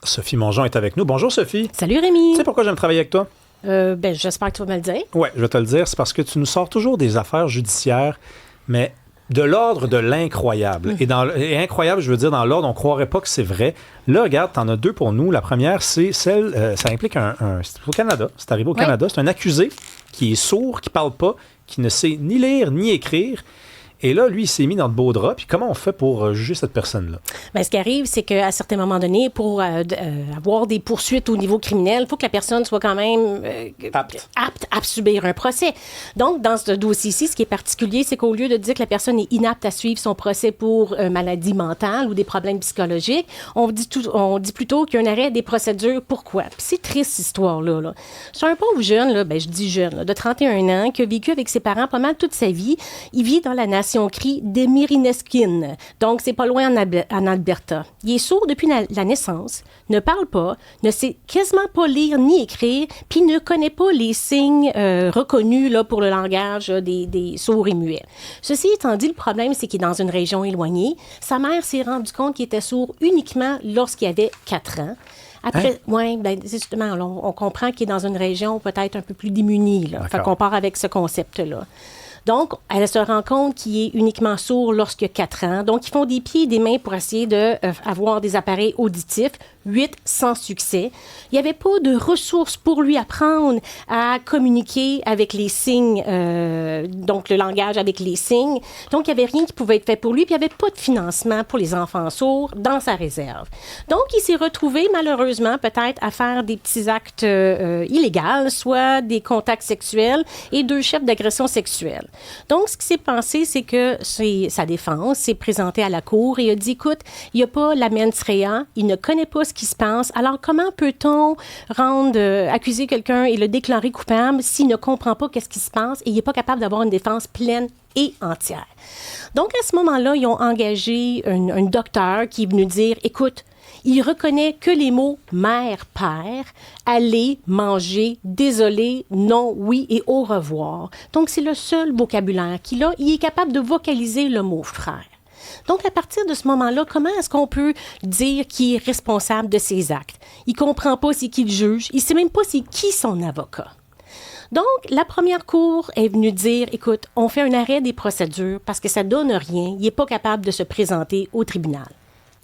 Sophie Mongeon est avec nous. Bonjour Sophie. Salut Rémi. Tu sais pourquoi j'aime travailler avec toi? J'espère que tu vas me le dire. Oui, je vais te le dire. C'est parce que tu nous sors toujours des affaires judiciaires, mais de l'ordre de l'incroyable. Et incroyable, je veux dire, dans l'ordre, on ne croirait pas que c'est vrai. Là, regarde, tu en as deux pour nous. La première, c'est celle, ça implique c'est au Canada, c'est arrivé au Canada, c'est un accusé qui est sourd, qui ne parle pas, qui ne sait ni lire ni écrire. Et là, lui, il s'est mis dans de beaux draps. Puis comment on fait pour juger cette personne-là? Bien, ce qui arrive, c'est qu'à certains moments donnés, pour avoir des poursuites au niveau criminel, il faut que la personne soit quand même apte à subir un procès. Donc, dans ce dossier-ci, ce qui est particulier, c'est qu'au lieu de dire que la personne est inapte à suivre son procès pour maladie mentale ou des problèmes psychologiques, on dit plutôt qu'il y a un arrêt des procédures. Pourquoi? Puis c'est triste, cette histoire-là. Là. C'est un pauvre jeune, là, je dis jeune, là, de 31 ans, qui a vécu avec ses parents pas mal toute sa vie. Il vit dans la nation crie d'Emirineskin. Donc, c'est pas loin en Alberta. Il est sourd depuis la naissance, ne parle pas, ne sait quasiment pas lire ni écrire, puis ne connaît pas les signes reconnus là, pour le langage des sourds et muets. Ceci étant dit, le problème, c'est qu'il est dans une région éloignée. Sa mère s'est rendue compte qu'il était sourd uniquement lorsqu'il avait 4 ans. Après, justement, on comprend qu'il est dans une région peut-être un peu plus démunie. Là. Fait qu'on part avec ce concept-là. Donc, elle se rend compte qu'il est uniquement sourd lorsqu'il a 4 ans. Donc, ils font des pieds et des mains pour essayer d'avoir des appareils auditifs. 8 sans succès. Il n'y avait pas de ressources pour lui apprendre à communiquer avec les signes, donc le langage avec les signes. Donc, il n'y avait rien qui pouvait être fait pour lui, puis il n'y avait pas de financement pour les enfants sourds dans sa réserve. Donc, il s'est retrouvé, malheureusement, peut-être à faire des petits actes illégaux, soit des contacts sexuels et 2 chefs d'agression sexuelle. Donc, ce qui s'est passé, c'est que sa défense s'est présentée à la cour et a dit, écoute, il n'y a pas la mens rea, il ne connaît pas ce qui se passe. Alors, comment peut-on accuser quelqu'un et le déclarer coupable s'il ne comprend pas qu'est-ce qui se passe et il n'est pas capable d'avoir une défense pleine et entière? Donc, à ce moment-là, ils ont engagé un docteur qui est venu dire, écoute, il reconnaît que les mots « mère »,« père »,« aller »,« manger »,« désolé »,« non »,« oui » et « au revoir ». Donc, c'est le seul vocabulaire qu'il a. Il est capable de vocaliser le mot « frère ». Donc, à partir de ce moment-là, comment est-ce qu'on peut dire qu'il est responsable de ses actes? Il ne comprend pas c'est qui le juge. Il ne sait même pas c'est qui son avocat. Donc, la première cour est venue dire, écoute, on fait un arrêt des procédures parce que ça ne donne rien. Il n'est pas capable de se présenter au tribunal.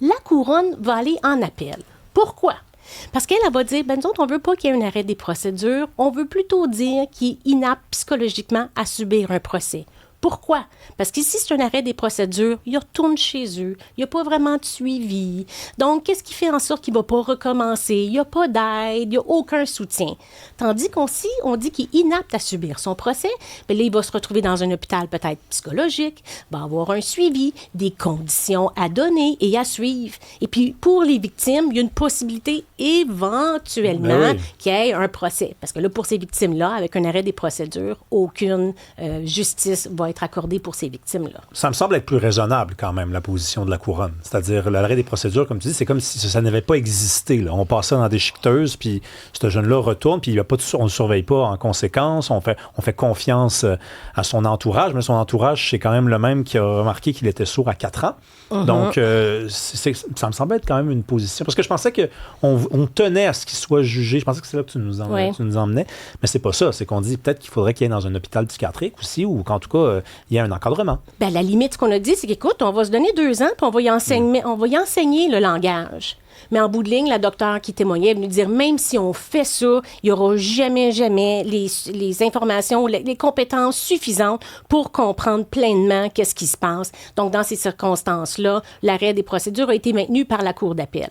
La couronne va aller en appel. Pourquoi? Parce qu'elle va dire, nous autres, on ne veut pas qu'il y ait un arrêt des procédures. On veut plutôt dire qu'il est inapte psychologiquement à subir un procès. Pourquoi? Parce qu'ici, c'est un arrêt des procédures. Il retourne chez eux. Il n'y a pas vraiment de suivi. Donc, qu'est-ce qui fait en sorte qu'il ne va pas recommencer? Il n'y a pas d'aide. Il n'y a aucun soutien. Tandis qu'aussi, on dit qu'il est inapte à subir son procès. Bien là, il va se retrouver dans un hôpital peut-être psychologique, va avoir un suivi, des conditions à donner et à suivre. Et puis, pour les victimes, il y a une possibilité éventuellement qu'il y ait un procès. Parce que là, pour ces victimes-là, avec un arrêt des procédures, aucune justice va être accordée pour ces victimes-là. Ça me semble être plus raisonnable quand même, la position de la couronne. C'est-à-dire, l'arrêt des procédures, comme tu dis, c'est comme si ça n'avait pas existé. Là. On passait dans des chiqueteuses, puis ce jeune-là retourne, puis on ne le surveille pas en conséquence. On fait confiance à son entourage, mais son entourage, c'est quand même le même qui a remarqué qu'il était sourd à 4 ans. Donc, ça me semble être quand même une position. Parce que je pensais qu'on tenait à ce qu'il soit jugé. Je pensais que c'est là que tu nous emmenais. Mais c'est pas ça. C'est qu'on dit peut-être qu'il faudrait qu'il y ait dans un hôpital psychiatrique aussi, ou qu'en tout cas, il y ait un encadrement. Bien, la limite, ce qu'on a dit, c'est qu'écoute, on va se donner 2 ans, puis on va y enseigner le langage. Mais en bout de ligne, la docteure qui témoignait est venue dire, même si on fait ça, il n'y aura jamais les informations, les compétences suffisantes pour comprendre pleinement qu'est-ce qui se passe. Donc, dans ces circonstances-là, l'arrêt des procédures a été maintenu par la Cour d'appel.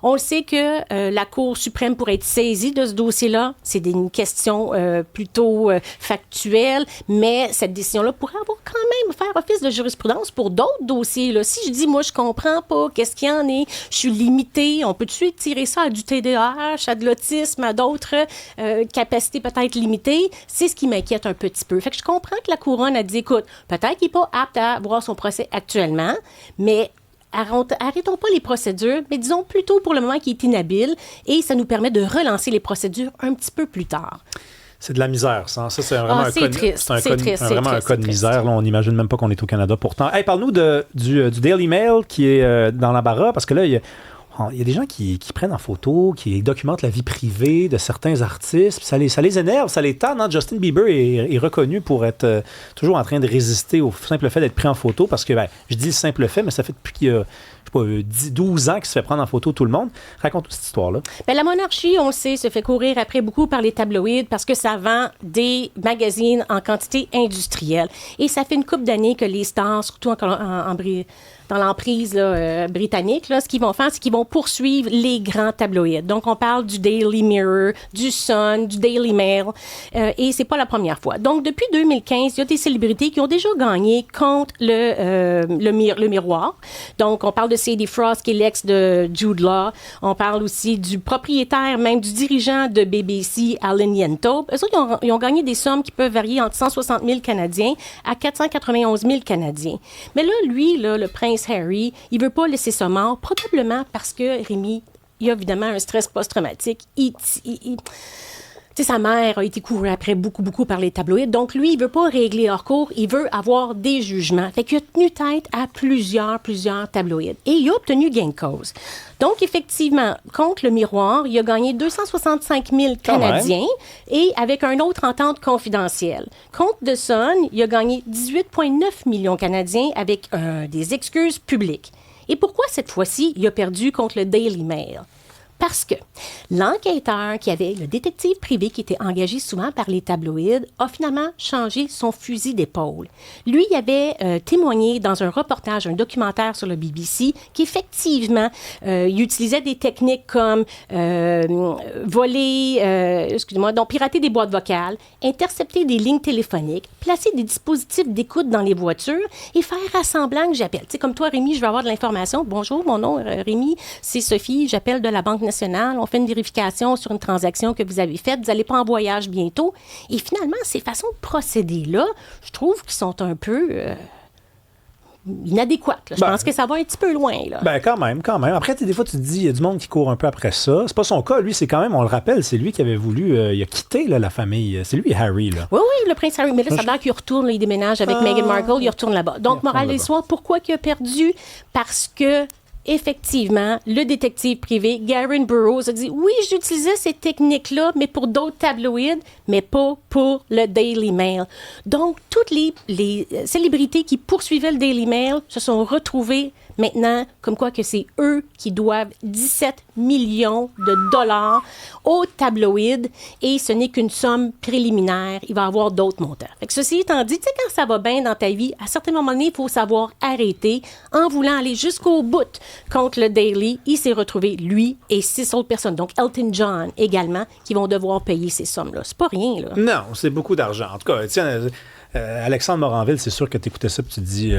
On le sait que la Cour suprême pourrait être saisie de ce dossier-là. C'est une question plutôt factuelle, mais cette décision-là pourrait avoir quand même faire office de jurisprudence pour d'autres dossiers. Là. Si je dis, moi, je comprends pas, qu'est-ce qu'il y en est, je suis limitée, on peut tout de suite tirer ça à du TDAH, à de l'autisme, à d'autres capacités peut-être limitées. C'est ce qui m'inquiète un petit peu. Fait que je comprends que la couronne a dit, écoute, peut-être qu'il n'est pas apte à voir son procès actuellement, mais arrêtons pas les procédures, mais disons plutôt pour le moment qu'il est inhabile et ça nous permet de relancer les procédures un petit peu plus tard. C'est de la misère, ça. Ça, c'est vraiment vraiment un cas de misère. Là, on n'imagine même pas qu'on est au Canada. Pourtant, parle-nous du Daily Mail qui est dans l'embarras, parce que là, il y a des gens qui prennent en photo, qui documentent la vie privée de certains artistes, puis ça les énerve, ça les tanne. Hein? Justin Bieber est reconnu pour être toujours en train de résister au simple fait d'être pris en photo, parce que, je dis le simple fait, mais ça fait depuis qu'il y a 12 ans qu'il se fait prendre en photo tout le monde. Raconte-nous cette histoire-là. La monarchie, on le sait, se fait courir après beaucoup par les tabloïds parce que ça vend des magazines en quantité industrielle. Et ça fait une couple d'années que les stars, surtout dans l'emprise britannique, ce qu'ils vont faire, c'est qu'ils vont poursuivre les grands tabloïds. Donc, on parle du Daily Mirror, du Sun, du Daily Mail, et c'est pas la première fois. Donc, depuis 2015, il y a des célébrités qui ont déjà gagné contre le miroir. Donc, on parle de Sadie Frost, qui est l'ex de Jude Law. On parle aussi du propriétaire, même du dirigeant de BBC, Alan Yento. Eux autres, ils ont gagné des sommes qui peuvent varier entre 160 000 Canadiens à 491 000 Canadiens. Mais là, lui, le prince Harry, il veut pas laisser ça mort, probablement parce que, Rémi, il y a évidemment un stress post-traumatique. Sa mère a été courue après beaucoup par les tabloïds. Donc, lui, il veut pas régler hors cours. Il veut avoir des jugements. Fait qu'il a tenu tête à plusieurs tabloïds. Et il a obtenu gain de cause. Donc, effectivement, contre le miroir, il a gagné 265 000 Canadiens et avec une autre entente confidentielle. Contre The Sun, il a gagné 18,9 millions Canadiens avec des excuses publiques. Et pourquoi cette fois-ci, il a perdu contre le Daily Mail? Parce que l'enquêteur le détective privé qui était engagé souvent par les tabloïds, a finalement changé son fusil d'épaule. Lui, il avait témoigné dans un reportage, un documentaire sur le BBC, qu'effectivement, il utilisait des techniques comme pirater des boîtes vocales, intercepter des lignes téléphoniques, placer des dispositifs d'écoute dans les voitures et faire semblant que j'appelle. Tu sais, comme toi, Rémi, je veux avoir de l'information. Bonjour, mon nom, Rémi, c'est Sophie, j'appelle de la Banque nationale, on fait une vérification sur une transaction que vous avez faite, vous n'allez pas en voyage bientôt. Et finalement, ces façons de procéder-là, je trouve qu'ils sont un peu inadéquates. Je pense que ça va un petit peu loin. Là. Quand même. Après, des fois, tu te dis, il y a du monde qui court un peu après ça. C'est pas son cas. Lui, c'est quand même, on le rappelle, c'est lui qui avait voulu, il a quitté la famille. C'est lui, Harry. Là. Oui, le prince Harry. Mais là, ça a l'air qu'il retourne, il déménage avec Meghan Markle, il retourne là-bas. Donc, morale de l'histoire, pourquoi il a perdu? Parce que effectivement, le détective privé, Garen Burroughs, a dit « Oui, j'utilisais ces techniques-là, mais pour d'autres tabloïds, mais pas pour le Daily Mail. » Donc, toutes les célébrités qui poursuivaient le Daily Mail se sont retrouvées maintenant comme quoi que c'est eux qui doivent 17 millions de dollars aux tabloïds et ce n'est qu'une somme préliminaire. Il va y avoir d'autres montants. Fait que ceci étant dit, tu sais, quand ça va bien dans ta vie, à certains moments donnés, il faut savoir arrêter. En voulant aller jusqu'au bout contre le Daily, il s'est retrouvé, lui et 6 autres personnes, donc Elton John également, qui vont devoir payer ces sommes-là. C'est pas rien, là. Non, c'est beaucoup d'argent. En tout cas, tiens... Alexandre Moranville, c'est sûr que tu écoutais ça et tu te dis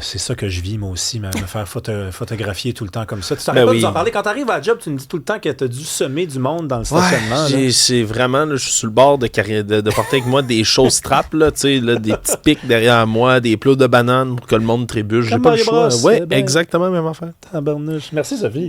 c'est ça que je vis moi aussi, me faire photographier tout le temps comme ça. Tu t'arrêtes pas de nous en parler. Quand tu arrives à la job, tu me dis tout le temps que tu as dû semer du monde dans le stationnement. C'est vraiment, là, je suis sur le bord de porter avec moi des choses straps, là, des petits pics derrière moi, des plots de bananes pour que le monde trébuche. J'ai pas le choix. Oui, exactement, même affaire. Merci Sophie.